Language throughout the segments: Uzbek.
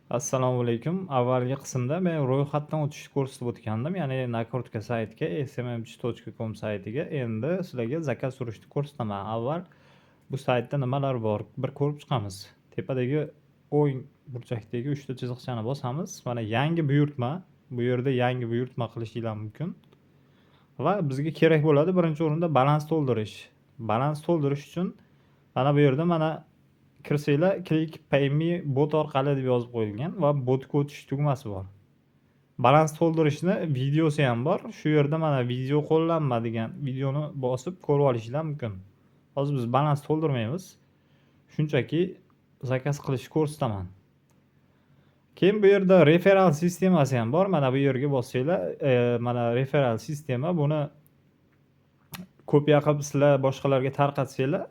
Assalomu alaykum. Avvalgi qismda men ro'yxatdan o'tishni ko'rsatib o'tgandim. Ya'ni Nakrutka saytiga, smmg.com saytiga. Endi sizlarga zakaz surishni ko'rsataman. Avval bu saytda nimalar bor? Bir ko'rib chiqamiz. Tepadagi o'ng burchakdagi 3 ta chiziqchani bosamiz. Mana yangi buyurtma. Bu yerda yangi buyurtma qilishinglar mumkin. Va bizga kerak bo'ladi birinchi o'rinda balans to'ldirish. Balans to'ldirish uchun mana bu yerda mana kirsanglar Click Pay Me bot orqali deb yozib qo'yilgan va botga o'tish tugmasi bor. Balans to'ldirishni videosi ham bor. Shu yerda mana video qo'llanma degan videoni bosib ko'rib olishinglar mumkin. Hozir biz balans to'ldirmaymiz. Shunchaki zakaz qilishni ko'rsataman. Keyin bu yerda referral sistemasi ham bor. Mana bu yerga bossanglar, mana referral sistema buni kopiya qilib sizlar boshqalarga tarqatsanglar,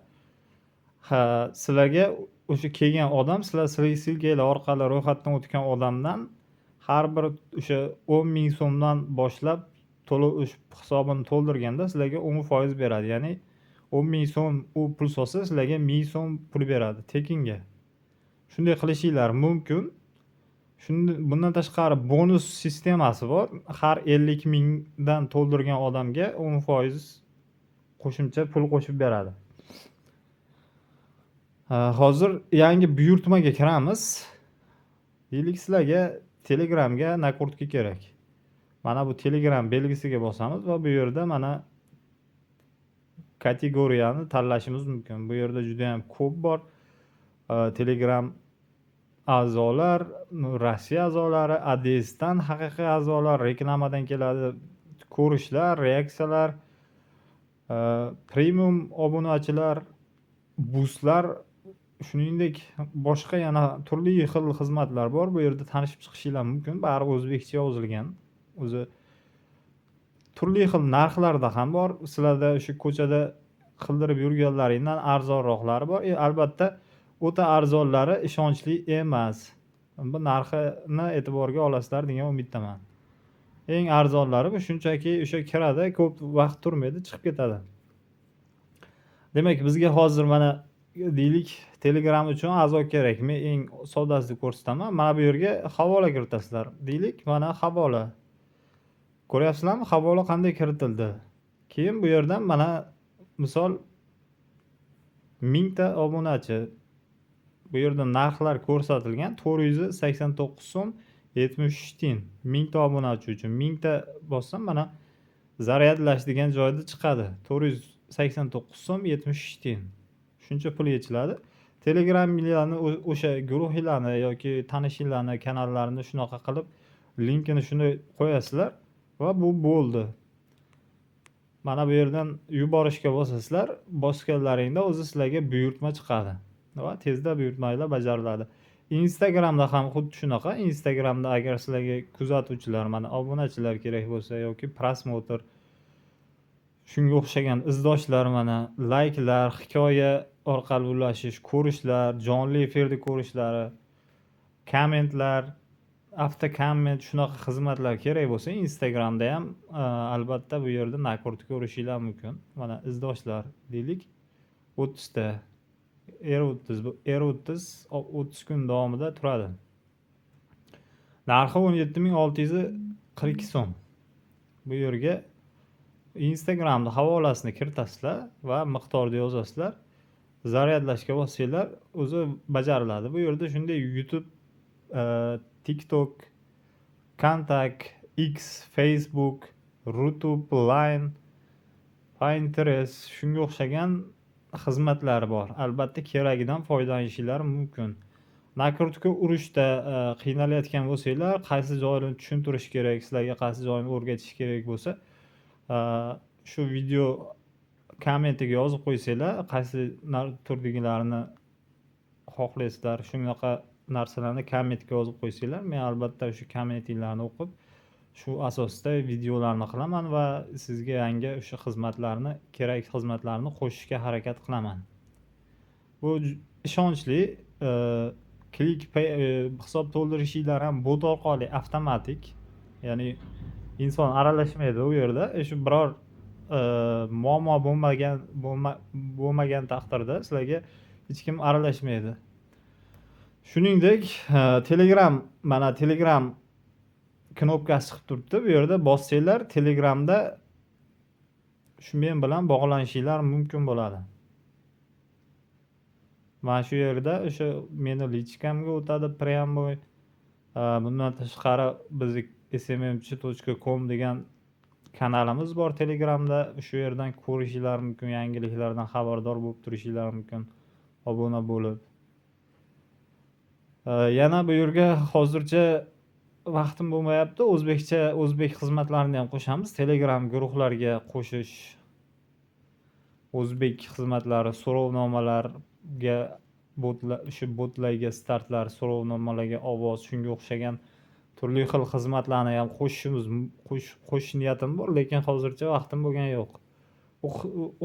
sizlarga o'sha kelgan odam sizlar silkalar orqali ro'yxatdan o'tgan odamdan har bir o'sha 10,000 so'mdan boshlab to'lov hisobini to'ldirganda sizlarga 10% beradi. Ya'ni 10,000 so'm u pul solsa sizlarga 1,000 so'm pul beradi tekinga. Shunday qilishinglar mumkin. Bundan tashqari bonus sistemasi bor. Har 50,000 dan to'ldirgan odamga 10% qo'shimcha pul qo'shib beradi. Hozir yangi buyurtmaga kiramiz. Deylik sizlarga Telegramga Nakrutka kerak. Mana bu Telegram belgisiga bosamiz va bu yerda mana kategoriyani tanlashimiz mumkin. Bu yerda juda ham ko'p bor. Telegram a'zolar, Rossiya a'zolari, ADSdan haqiqiy a'zolar, reklamadan keladi, ko'rishlar, reaksiyalar, premium obunachilar, boostlar, shuningdek boshqa yana turli xil xizmatlar bor. Bu yerda tanishib chiqishinglar mumkin. Bari o'zbekcha yozilgan. O'zi turli xil narxlarda ham bor. Sizlarda o'sha ko'chada qildirib yurganlaringdan arzonroqlari bor. Albatta o'ta arzonlari ishonchli emas. Bu narxini e'tiborga olasizlar degan umiddaman. Eng arzonlari bu shunchaki o'sha kiradi, ko'p vaqt turmaydi, chiqib ketadi. Demak, bizga hozir mana deylik Telegram uchun a'zo kerak. Men eng soddasini ko'rsataman. Mana bu yerga havola kiritasizlar. Deylik, mana havola. Ko'ryapsizlarmi? Havola qanday kiritildi? Keyin bu yerdan mana misol 1000 ta obunachi. Bu yerda narxlar ko'rsatilgan. 489 so'm 73 tiyin. 1000 ta obunachi uchun 1000 ta bossam mana zaryadlash degan joyda chiqadi. 489 so'm 73 tiyin. Shuncha pul yechiladi. Telegramlarni o'sha guruhlarni yoki tanishinglarni kanallarini shunaqa qilib linkini shunday qo'yasizlar va bu bo'ldi. Mana bu yerdan yuborishga bosasizlar, bosganlaringda o'zi sizlarga buyurtma chiqadi va tezda buyurtmalar bajariladi. Instagramda ham xuddi shunaqa. Instagramda agar sizlarga kuzatuvchilar, mana obunachilar kerak bo'lsa yoki prosmotr, shunga o'xshagan izdoshlar, mana layklar, hikoya orqali ulashish, ko'rishlar, jonli efirda ko'rishlari, kommentlar, avto komment shunaqa xizmatlar kerak bo'lsa Instagramda ham albatta bu yerda Nakrutka ko'rishinglar mumkin. Mana izdoshlar deylik 30 ta. R30 kun davomida turadi. Narxi 17,642 so'm. Bu yerga Instagramda havolasini kiritasizlar va miqdorni yozasizlar. Zaryadlashga bossanglar o'zi bajariladi. Bu yerda shunday YouTube, TikTok, Kontakt, X, Facebook, Rutube, Line, Pinterest shunga o'xshagan xizmatlar bor. Albatta keragidan foydalanishingiz mumkin. Nakrutka urishda qiynalayotgan bo'lsanglar, qaysi joyini tushuntirish kerak, sizlarga qaysi joyini o'rgatish kerak bo'lsa, shu video kommentiga yozib qo'ysanglar, qaysi turdagilarini xohlaysizlar, shunaqa narsalarni kommentga yozib qo'ysanglar, men albatta o'sha kommentinglarni o'qib, shu asosda videolarni qilaman va sizga yangi o'sha xizmatlarni, kerak xizmatlarni qo'shishga harakat qilaman. Bu ishonchli Click Pay hisob to'ldirishinglar ham bot orqali avtomatik, ya'ni inson aralashmaydi u yerda. Shu biror muammo bo'lmagan taqdirda sizlarga hech kim aralashmaydi. Shuningdek, Telegram, mana Telegram knopkasi chiqib turibdi. Bu yerda bossanglar Telegramda shu men bilan bog'lanishinglar mumkin bo'ladi. Mana shu yerda o'sha meni lichkamga o'tadi prямой. Bundan tashqari bizni smmch.com degan kanalimiz bor Telegramda. Shu yerdan ko'rishinglar mumkin, yangiliklardan xabardor bo'lib turishinglar mumkin obuna bo'lib. Yana bu yerga hozircha vaqtim bo'lmayapti. O'zbek xizmatlarini ham qo'shamiz. Telegram guruhlarga qo'shish, o'zbek xizmatlari, so'rovnomalarga botlarga startlar, so'rovnomalarga ovoz, shunga o'xshagan turli xil xizmatlarni ham qo'shish niyatim bor, lekin hozircha vaqtim bo'lgani yo'q.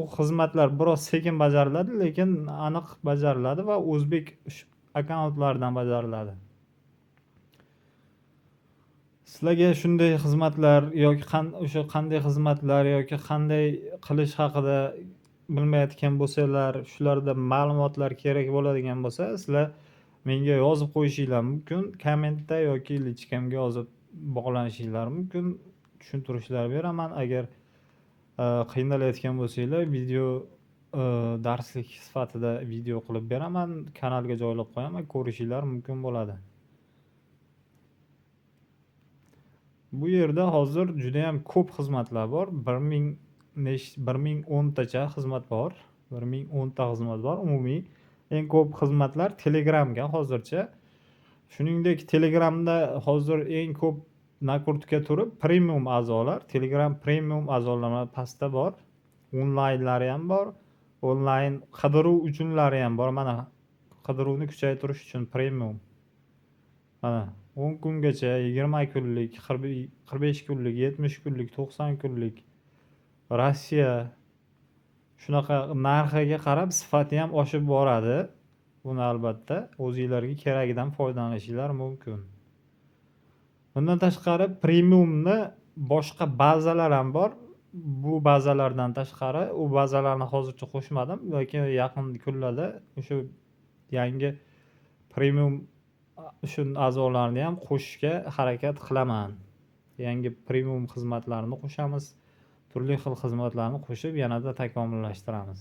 U xizmatlar biroz sekin bajariladi, lekin aniq bajariladi va o'zbek akkauntlardan bajariladi. Sizlarga shunday xizmatlar yoki qanday xizmatlar yoki qanday qilish haqida bilmayotgan bo'lsanglar, shularda ma'lumotlar kerak bo'ladigan bo'lsa, sizlar menga yozib qo'yishinglar mumkin. Kommentda yoki lichkamga yozib bog'lanishinglar mumkin. Tushuntirishlar beraman. Agar qiynalayotgan bo'lsanglar, video darslik sifatida video qilib beraman, kanalga joylab qo'yaman, ko'rishinglar mumkin bo'ladi. Bu yerda hozir juda ham ko'p xizmatlar bor. 1010 tacha xizmat bor. 1010 ta xizmat bor. Umumiy eng ko'p xizmatlar Telegramga hozircha. Shuningdek, Telegramda hozir eng ko'p nakrutka turi premium a'zolar. Telegram premium a'zolari pastda bor. Onlaynlari ham bor. Onlayn qidiruv uchunlari ham bor. Mana qidiruvni kuchaytirish uchun premium. Mana 10 kungacha, 20 kunlik, 45 kunlik, 70 kunlik, 90 kunlik Rossiya shunaqa narxiga qarab sifati ham oshib boradi. Buni albatta o'zingizlarga keragidan foydalanishinglar mumkin. Bundan tashqari premiumni boshqa bazalar ham bor. Bu bazalardan tashqari u bazalarni hozircha qo'shmadim, lekin yaqin kunlarda o'sha yangi premium shu a'zolarni ham qo'shishga harakat qilaman. Yangi premium xizmatlarni qo'shamiz. Turli xil xizmatlarni qo'shib yanada takomillashtiramiz.